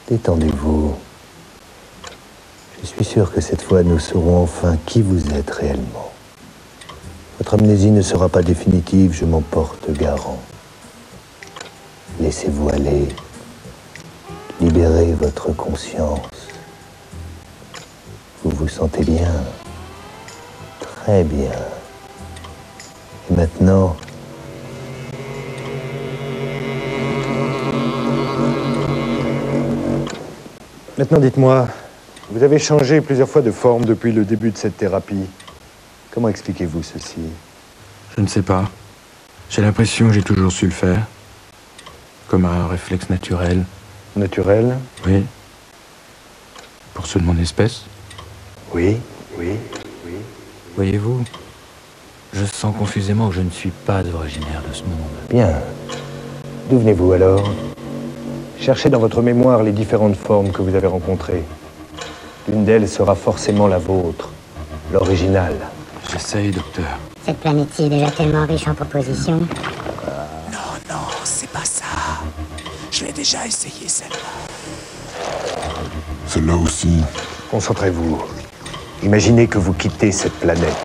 Détendez-vous. Je suis sûr que cette fois, nous saurons enfin qui vous êtes réellement. Votre amnésie ne sera pas définitive, je m'en porte garant. Laissez-vous aller. Libérez votre conscience. Vous vous sentez bien. Très bien. Et maintenant... Maintenant, dites-moi, vous avez changé plusieurs fois de forme depuis le début de cette thérapie. Comment expliquez-vous ceci? Je ne sais pas. J'ai l'impression que j'ai toujours su le faire. Comme un réflexe naturel. Naturel? Oui. Pour ceux de mon espèce. Oui. Voyez-vous, je sens confusément que je ne suis pas originaire de ce monde. Bien. D'où venez-vous alors? Cherchez dans votre mémoire les différentes formes que vous avez rencontrées. L'une d'elles sera forcément la vôtre, l'originale. J'essaye, docteur. Cette planète-ci est déjà tellement riche en propositions. Non, c'est pas ça. Je l'ai déjà essayé, celle-là. Celle-là aussi. Concentrez-vous. Imaginez que vous quittez cette planète.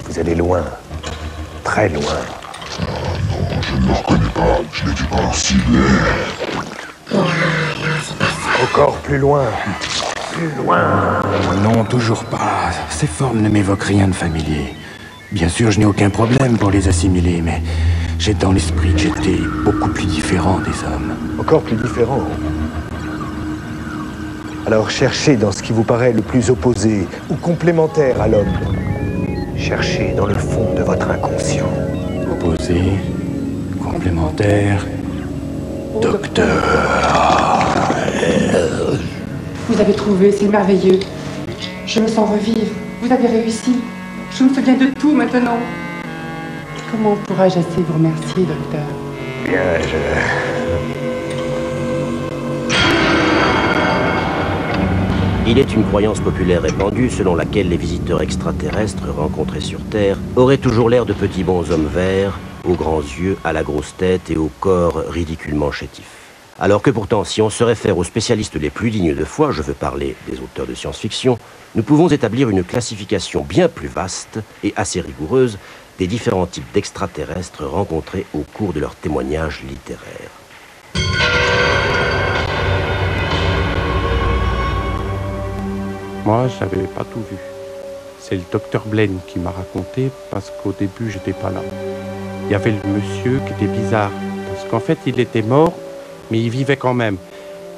Vous allez loin. Très loin. Non, je ne me reconnais pas. Je n'étais pas ainsi. Encore plus loin. Plus loin. Non, toujours pas. Ces formes ne m'évoquent rien de familier. Bien sûr, je n'ai aucun problème pour les assimiler, mais j'ai dans l'esprit que j'étais beaucoup plus différent des hommes. Encore plus différent. Alors cherchez dans ce qui vous paraît le plus opposé ou complémentaire à l'homme. Cherchez dans le fond de votre inconscient. Opposé, complémentaire, docteur. Vous avez trouvé, c'est merveilleux. Je me sens revivre. Vous avez réussi. Je me souviens de tout maintenant. Comment pourrais-je assez vous remercier, docteur? Bien, Il est une croyance populaire répandue selon laquelle les visiteurs extraterrestres rencontrés sur Terre auraient toujours l'air de petits bonshommes verts, aux grands yeux, à la grosse tête et au corps ridiculement chétif. Alors que pourtant, si on se réfère aux spécialistes les plus dignes de foi, je veux parler des auteurs de science-fiction, nous pouvons établir une classification bien plus vaste et assez rigoureuse des différents types d'extraterrestres rencontrés au cours de leurs témoignages littéraires. Moi, je n'avais pas tout vu. C'est le docteur Blaine qui m'a raconté parce qu'au début, j'étais pas là. Il y avait le monsieur qui était bizarre parce qu'en fait, il était mort, mais il vivait quand même.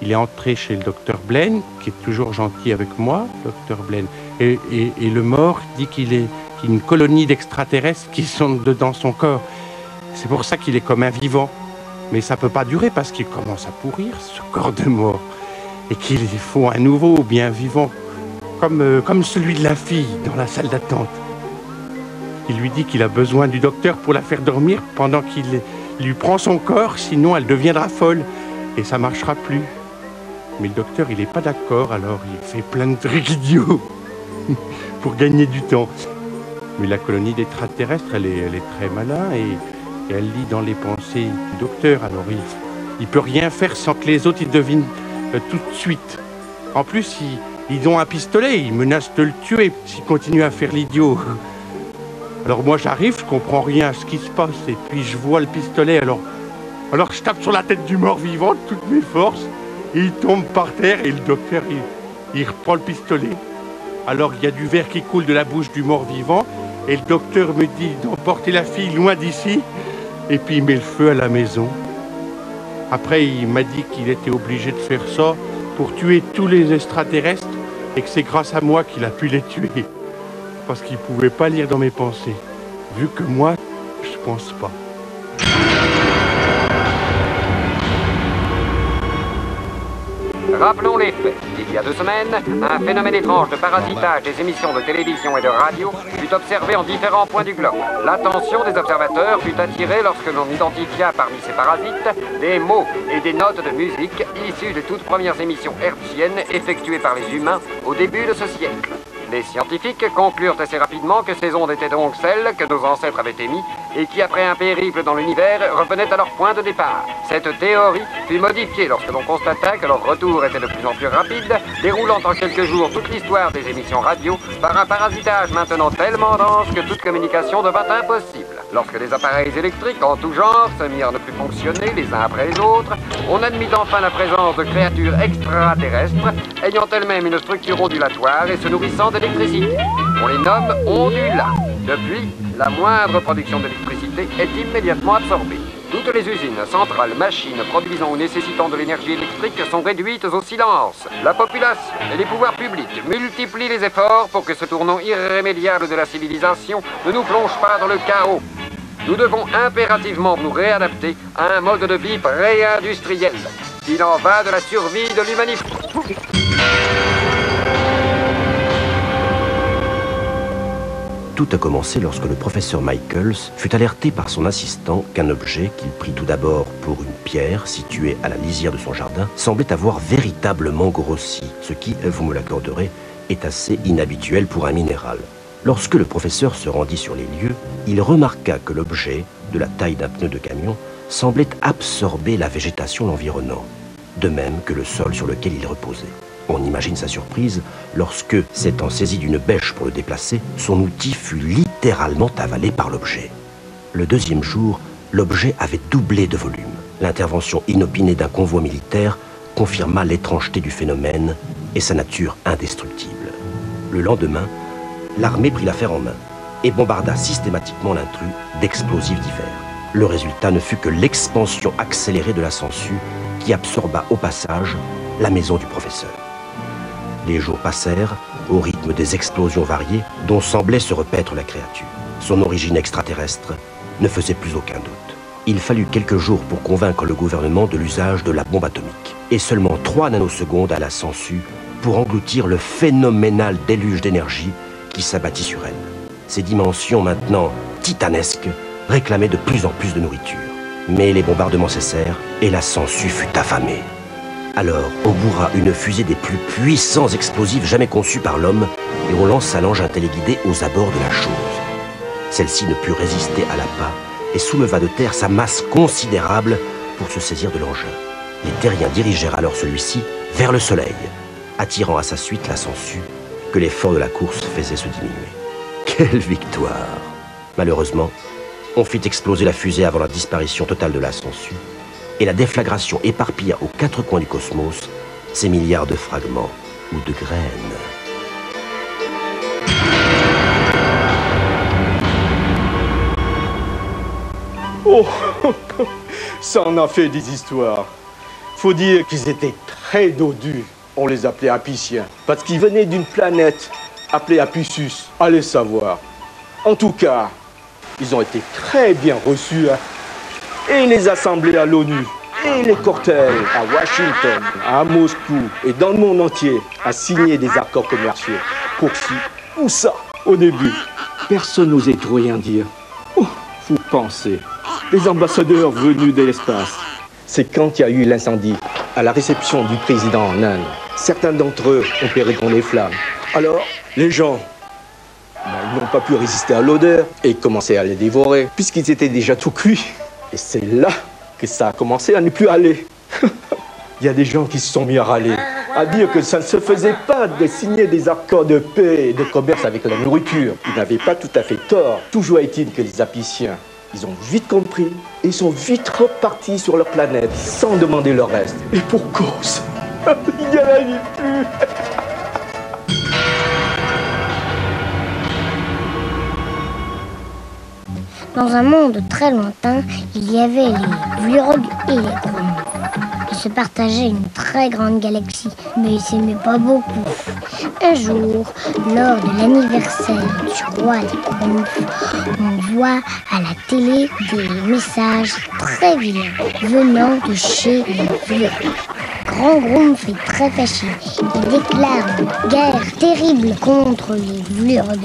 Il est entré chez le docteur Blaine, qui est toujours gentil avec moi, docteur Blaine. Et le mort dit qu'il y a une colonie d'extraterrestres qui sont dedans son corps. C'est pour ça qu'il est comme un vivant. Mais ça peut pas durer parce qu'il commence à pourrir, ce corps de mort. Et qu'il faut un nouveau bien vivant. Comme celui de la fille dans la salle d'attente. Il lui dit qu'il a besoin du docteur pour la faire dormir pendant qu'il lui prend son corps, sinon elle deviendra folle et ça marchera plus. Mais le docteur, il n'est pas d'accord, alors il fait plein de trucs idiots pour gagner du temps. Mais la colonie d'extraterrestres, elle est très malin et elle lit dans les pensées du docteur, alors il peut rien faire sans que les autres ils devinent tout de suite. En plus, ils ont un pistolet, ils menacent de le tuer s'il continue à faire l'idiot. Alors moi j'arrive, je comprends rien à ce qui se passe, et puis je vois le pistolet, alors je tape sur la tête du mort vivant de toutes mes forces, et il tombe par terre, et le docteur, il reprend le pistolet. Alors il y a du verre qui coule de la bouche du mort vivant, et le docteur me dit d'emporter la fille loin d'ici, et puis il met le feu à la maison. Après il m'a dit qu'il était obligé de faire ça pour tuer tous les extraterrestres, et que c'est grâce à moi qu'il a pu les tuer. Parce qu'il ne pouvait pas lire dans mes pensées. Vu que moi, je pense pas. Rappelons les faits. Il y a 2 semaines, un phénomène étrange de parasitage des émissions de télévision et de radio fut observé en différents points du globe. L'attention des observateurs fut attirée lorsque l'on identifia parmi ces parasites des mots et des notes de musique issues des toutes premières émissions hertziennes effectuées par les humains au début de ce siècle. Les scientifiques conclurent assez rapidement que ces ondes étaient donc celles que nos ancêtres avaient émises et qui, après un périple dans l'univers, revenaient à leur point de départ. Cette théorie fut modifiée lorsque l'on constata que leur retour était de plus en plus rapide, déroulant en quelques jours toute l'histoire des émissions radio par un parasitage maintenant tellement dense que toute communication devint impossible. Lorsque les appareils électriques en tout genre se mirent à ne plus fonctionner les uns après les autres, on admit enfin la présence de créatures extraterrestres ayant elles-mêmes une structure ondulatoire et se nourrissant d'électricité. On les nomme ondulats. Depuis, la moindre production d'électricité est immédiatement absorbée. Toutes les usines, centrales, machines produisant ou nécessitant de l'énergie électrique sont réduites au silence. La population et les pouvoirs publics multiplient les efforts pour que ce tournant irrémédiable de la civilisation ne nous plonge pas dans le chaos. Nous devons impérativement nous réadapter à un mode de vie pré-industriel. Il en va de la survie de l'humanité. Tout a commencé lorsque le professeur Michaels fut alerté par son assistant qu'un objet qu'il prit tout d'abord pour une pierre située à la lisière de son jardin semblait avoir véritablement grossi, ce qui, vous me l'accorderez, est assez inhabituel pour un minéral. Lorsque le professeur se rendit sur les lieux, il remarqua que l'objet, de la taille d'un pneu de camion, semblait absorber la végétation l'environnant, de même que le sol sur lequel il reposait. On imagine sa surprise lorsque, s'étant saisi d'une bêche pour le déplacer, son outil fut littéralement avalé par l'objet. Le deuxième jour, l'objet avait doublé de volume. L'intervention inopinée d'un convoi militaire confirma l'étrangeté du phénomène et sa nature indestructible. Le lendemain, l'armée prit l'affaire en main et bombarda systématiquement l'intrus d'explosifs divers. Le résultat ne fut que l'expansion accélérée de la sangsue qui absorba au passage la maison du professeur. Les jours passèrent au rythme des explosions variées dont semblait se repaître la créature. Son origine extraterrestre ne faisait plus aucun doute. Il fallut quelques jours pour convaincre le gouvernement de l'usage de la bombe atomique et seulement 3 nanosecondes à la sangsue pour engloutir le phénoménal déluge d'énergie qui s'abattit sur elle. Ses dimensions maintenant titanesques réclamaient de plus en plus de nourriture. Mais les bombardements cessèrent et la sangsue fut affamée. Alors, on bourra une fusée des plus puissants explosifs jamais conçus par l'homme et on lança l'engin téléguidé aux abords de la chose. Celle-ci ne put résister à l'appât et souleva de terre sa masse considérable pour se saisir de l'engin. Les terriens dirigèrent alors celui-ci vers le soleil, attirant à sa suite la sangsue que l'effort de la course faisait se diminuer. Quelle victoire! Malheureusement, on fit exploser la fusée avant la disparition totale de la sangsue et la déflagration éparpilla aux 4 coins du cosmos ces milliards de fragments ou de graines. Oh, ça en a fait des histoires. Faut dire qu'ils étaient très dodus. On les appelait Apiciens, parce qu'ils venaient d'une planète appelée Apicius. Allez savoir. En tout cas, ils ont été très bien reçus, hein. Et les assemblées à l'ONU, et les cortèges à Washington, à Moscou, et dans le monde entier, à signer des accords commerciaux. Pour ci ou ça. Au début, personne n'osait trop rien dire. Oh, vous pensez, les ambassadeurs venus de l'espace. C'est quand il y a eu l'incendie, à la réception du président en Inde. Certains d'entre eux ont péri dans les flammes. Alors, les gens, ils n'ont pas pu résister à l'odeur et commençaient à les dévorer, puisqu'ils étaient déjà tout cuits. Et c'est là que ça a commencé à ne plus aller. Il y a des gens qui se sont mis à râler, à dire que ça ne se faisait pas de signer des accords de paix et de commerce avec la nourriture. Ils n'avaient pas tout à fait tort. Toujours est-il que les Apiciens, ils ont vite compris et ils sont vite repartis sur leur planète sans demander le reste. Et pour cause, il n'y en avait plus. Dans un monde très lointain, il y avait les Vlurog et les Gromp. Ils se partageaient une très grande galaxie, mais ils s'aimaient pas beaucoup. Un jour, lors de l'anniversaire du roi des Gromp, on voit à la télé des messages très vilains venant de chez les Vlurog. Grand Gromp est très fâché. Il déclare une guerre terrible contre les Vlurog.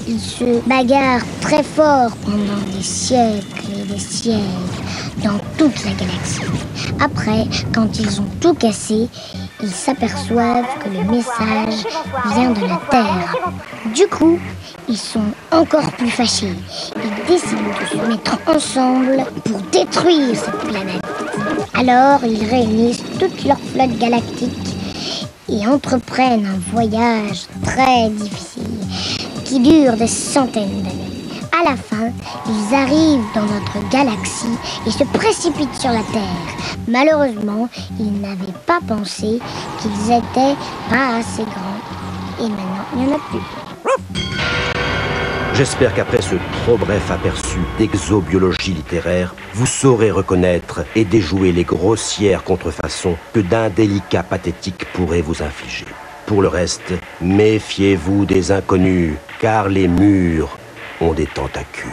Ils se bagarrent très fort pendant des siècles et des siècles dans toute la galaxie. Après, quand ils ont tout cassé, ils s'aperçoivent que le message vient de la Terre. Du coup, ils sont encore plus fâchés. Ils décident de se mettre ensemble pour détruire cette planète. Alors, ils réunissent toute leur flotte galactique et entreprennent un voyage très difficile qui dure des centaines d'années. À la fin, ils arrivent dans notre galaxie et se précipitent sur la Terre. Malheureusement, ils n'avaient pas pensé qu'ils étaient pas assez grands. Et maintenant, il n'y en a plus. J'espère qu'après ce trop bref aperçu d'exobiologie littéraire, vous saurez reconnaître et déjouer les grossières contrefaçons que d'indélicats pathétiques pourraient vous infliger. Pour le reste, méfiez-vous des inconnus, car les murs ont des tentacules.